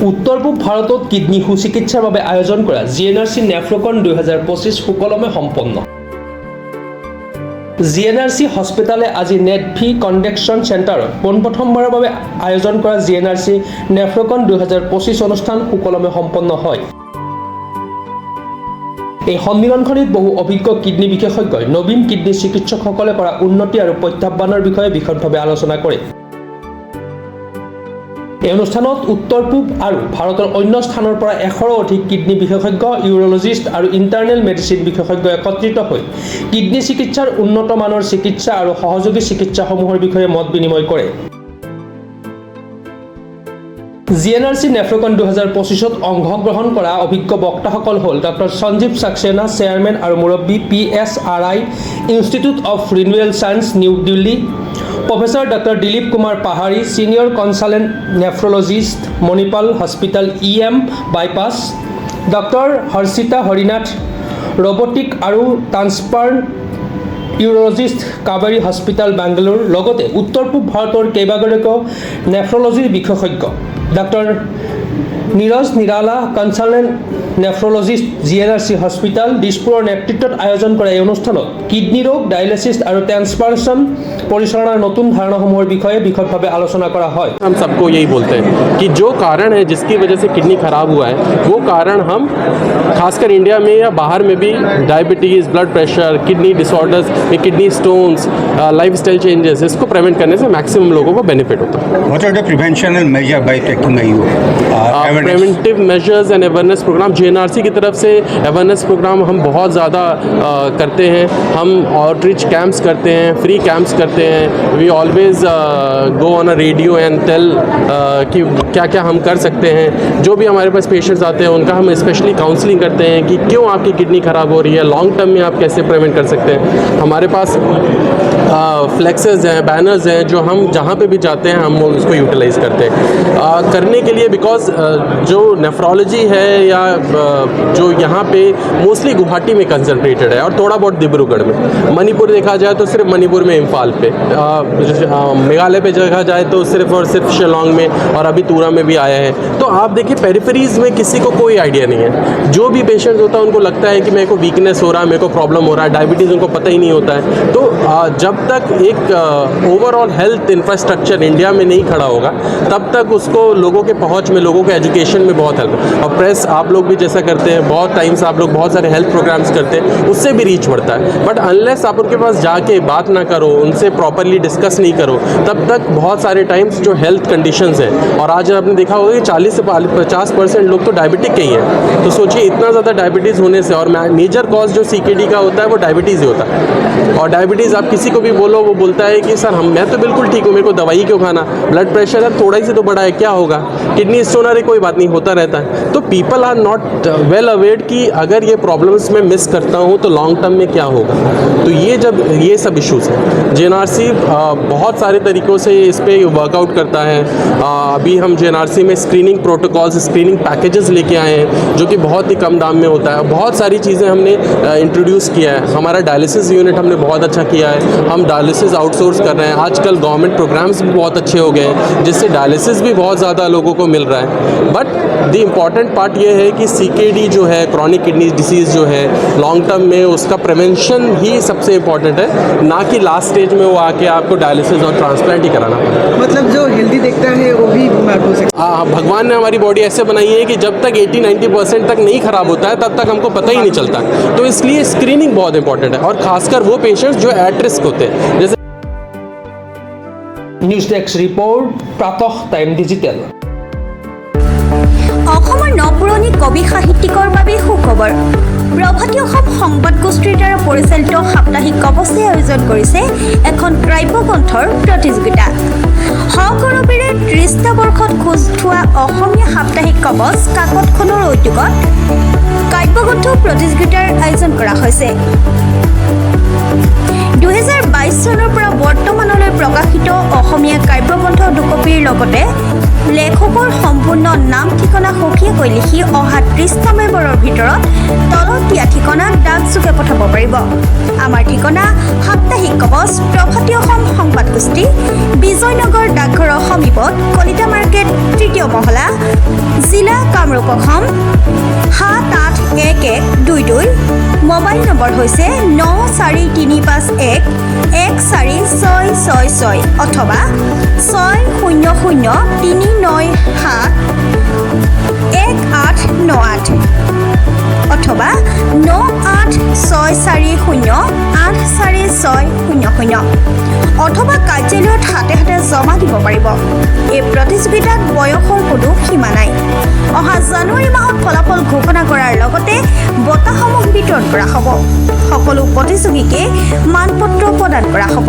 উত্তৰ পূব ভাৰতত কিডনী সুচিকিৎসাৰ বাবে আয়োজন কৰা জিএনআৰচি নেফ্ৰকন 2025 সুকলমে সম্পন্ন। জিএনআৰচি হস্পিটালে আজি নেট ভি কনভেনশ্যন চেণ্টাৰত পোনপ্ৰথমবাৰৰ বাবে আয়োজন কৰা জিএনআৰচি নেফ্ৰকন 2025 অনুষ্ঠান সুকলমে সম্পন্ন হয়। এই সন্মিলনখনিত বহু অভিজ্ঞ কিডনী বিশেষজ্ঞই নবীন কিডনী চিকিৎসকসকলে কৰা উন্নতি আৰু প্ৰত্যাহ্বানৰ বিষয়ে বিশদভাৱে আলোচনা কৰে। এই অনুষ্ঠানত উত্তৰ পূব আৰু ভাৰতৰ অন্য স্থানৰ পৰা 100ৰো অধিক কিডনী বিশেষজ্ঞ, ইউৰোলজিষ্ট আৰু ইণ্টাৰনেল মেডিচিন বিশেষজ্ঞ একত্ৰিত হৈ কিডনী চিকিৎসাৰ উন্নত মানৰ চিকিৎসা আৰু সহযোগী চিকিৎসাসমূহৰ বিষয়ে মত বিনিময় কৰে। জিএনআৰচি নেফ্ৰকন 2025ত অংশগ্ৰহণ কৰা অভিজ্ঞ বক্তাসকল হ'ল ডক্টৰ সঞ্জীৱ সাক্সেনা, চেয়াৰমেন আৰু মুৰব্বী PSRI institute of renewable science, new Delhi, professor doctor Dilip Kumar Pahari, senior consultant nephrologist, Manipal hospital EM bypass, doctor Harshita Harinath, robotic আৰু transplant urologist, Kaveri hospital, Bengaluru, লগতে উত্তৰ পূব ভাৰতৰ কেইবাগৰাকীও নেফ্ৰলজিৰ বিশেষজ্ঞ, doctor Neeraj Nirala, consultant nephrologist, GNRC hospital, দিছপুৰৰ নেতৃত্বত আয়োজন কৰা এই অনুষ্ঠানত কিডনী ৰোগ, ডায়ালিচিছ আৰু ট্ৰান্সপ্লাণ্টেশ্যন পৰিচালনাৰ নতুন ধাৰণাসমূহৰ বিষয়ে বিশদভাৱে আলোচনা কৰা হয়। हम सबको यही बोलते हैं कि जो कारण है जिसकी वजह से किडनी खराब हुआ है वो कारण हम खासकर इंडिया में या बाहर में भी diabetes, blood pressure, kidney disorders, kidney stones, lifestyle changes, इसको प्रिवेंट करने से मैक्सिमम लोगों को बेनिफिट होता है। What are the preventional measures by taking IU? Preventive measures and awareness programme JNRC की तरफ से अवेयरनेस प्रोग्राम हम बहुत ज़्यादा करते हैं। हम आउटरीच कैंप्स करते हैं, फ्री कैंप्स करते हैं। We always go on a radio and tell कि क्या क्या हम कर सकते हैं। जो भी हमारे पास पेशेंट्स आते हैं उनका हम स्पेशली काउंसलिंग करते हैं कि क्यों आपकी किडनी ख़राब हो रही है, लॉन्ग टर्म में आप कैसे प्रिवेंट कर सकते हैं। हमारे पास फ्लेक्सेस हैं, बैनर्स हैं, जो हम जहाँ पे भी जाते हैं हम उसको यूटिलाइज़ करते हैं। करने के लिए बिकॉज जो नेफ्रोलॉजी है या जो यहाँ पे मोस्टली गुवाहाटी में कंसंट्रेटेड है और थोड़ा बहुत डिब्रूगढ़ में, मणिपुर देखा जाए तो सिर्फ मणिपुर में, इम्फाल पे, मेघालय पे देखा जाए तो सिर्फ और सिर्फ शिलोंग में, और अभी तुरा में भी आया है। तो आप देखिए पेरिफेरीज में किसी को कोई आइडिया नहीं है। जो भी पेशेंट्स होता है उनको लगता है कि मेरे को वीकनेस हो रहा है, मेरे को प्रॉब्लम हो रहा है, डायबिटीज़ उनको पता ही नहीं होता है। तो जब तक एक ओवरऑल हेल्थ इंफ्रास्ट्रक्चर इंडिया में नहीं खड़ा होगा तब तक उसको लोगों के पहुँच में, लोगों के एजुकेशन में बहुत हेल्प। और प्रेस आप लोग भी जैसा करते हैं, बहुत टाइम्स आप लोग बहुत सारे हेल्थ प्रोग्राम्स करते हैं, उससे भी रीच बढ़ता है। बट अनलेस आप उनके पास जाके बात ना करो, उनसे प्रॉपरली डिस्कस नहीं करो, तब तक बहुत सारे टाइम्स जो हेल्थ कंडीशंस हैं, और आज आपने देखा होगा कि 40 से 50% लोग तो डायबिटिक के ही हैं। तो सोचिए इतना ज़्यादा डायबिटीज़ होने से, और मेजर कॉज जो CKD का होता है वो डायबिटीज़ ही होता है। और डायबिटीज़ आप किसी को भी बोलो वो बोलता है कि सर मैं तो बिल्कुल ठीक हूँ, मेरे को दवाई क्यों खाना, ब्लड प्रेशर है थोड़ा ही से तो बड़ा है, क्या होगा, किडनी स्टोन है कोई बात नहीं, होता रहता है। तो people are not well aware कि अगर ये प्रॉब्लम्स मैं मिस करता हूँ तो लॉन्ग टर्म में क्या होगा। तो ये सब इश्यूज़ हैं। JNRC बहुत सारे तरीक़ों से इस पर वर्कआउट करता है। अभी हम JNRC में स्क्रीनिंग प्रोटोकॉल्स, स्क्रीनिंग पैकेजेस लेके आए हैं जो कि बहुत ही कम दाम में होता है। बहुत सारी चीज़ें हमने इंट्रोड्यूस किया है। हमारा डायलिसिस यूनिट हमने बहुत अच्छा किया है। हम डायलिसिस आउटसोर्स कर रहे हैं। आजकल गवर्नमेंट प्रोग्राम्स भी बहुत अच्छे हो गए हैं जिससे डायलिसिस भी बहुत ज़्यादा लोगों को मिल रहा है। बट द इम्पॉर्टेंट पार्ट ये है कि CKD जो है, क्रॉनिक किडनी डिसीज़ जो है, लॉन्ग टर्म में उसका प्रिवेंशन ही सबसे इम्पॉर्टेंट है, ना कि लास्ट स्टेज में वो आके आपको डायलिसिस और ट्रांसप्लांट ही कराना पड़े। मतलब जो हेल्दी देखता है वो भी बीमार हो सकता है। भगवान ने हमारी बॉडी ऐसे बनाई है कि जब तक 80-90% तक नहीं खराब होता है तब तक हमको पता ही नहीं चलता। तो इसलिए स्क्रीनिंग बहुत इंपॉर्टेंट है, और खासकर वो पेशेंट्स जो एट रिस्क होते हैं। जैसे news desk report, Pratah time digital. অসমৰ নপুৰণি কবি সাহিত্যিকৰ বাবে সুখবৰ। প্ৰভাতী অসম সংবাদ গোষ্ঠীৰ দ্বাৰা পৰিচালিত সাপ্তাহিক কবচে আয়োজন কৰিছে এখন কাব্যগ্ৰন্থৰ প্ৰতিযোগিতা। সহকৰ্মীৰে 30টা বৰ্ষত খোজ থোৱা অসমীয়া সাপ্তাহিক কবচ কাকতখনৰ উদ্যোগত কাব্যগ্ৰন্থ প্ৰতিযোগিতাৰ আয়োজন কৰা হৈছে। 2022 চনৰ পৰা বৰ্তমানলৈ প্ৰকাশিত অসমীয়া কাব্যগ্ৰন্থ দুকপিৰ লগতে লেখকৰ সম্পূৰ্ণ নাম ঠিকনা সখীয়াকৈ লিখি অহা 30টা মেম্বৰৰ ভিতৰত তলত দিয়া ঠিকনাত ডাকযোগে পঠাব পাৰিব। আমাৰ ঠিকনা সাপ্তাহিক কবচ প্ৰভাতী অসম সংবাদ গোষ্ঠী বিজয়নগৰ ডাকঘৰৰ সমীপত কলিতা মাৰ্কেট 3য় মহলা জিলা কামৰূপ অসম 781122 মোবাইল নম্বৰ হৈছে 9435114666 অথবা 6003971898 অথবা 9864084600 অথবা কাৰ্যালয়ত হাতে হাতে জমা দিব পাৰিব। এই প্ৰতিযোগিতাত বয়সৰ কোনো সীমা নাই। অহা জানুৱাৰী মাহত ফলাফল ঘোষণা কৰাৰ লগতে বঁটাসমূহ বিতৰণ কৰা হ'ব। সকলো প্ৰতিযোগীকে মানপত্ৰ প্ৰদান কৰা হ'ব।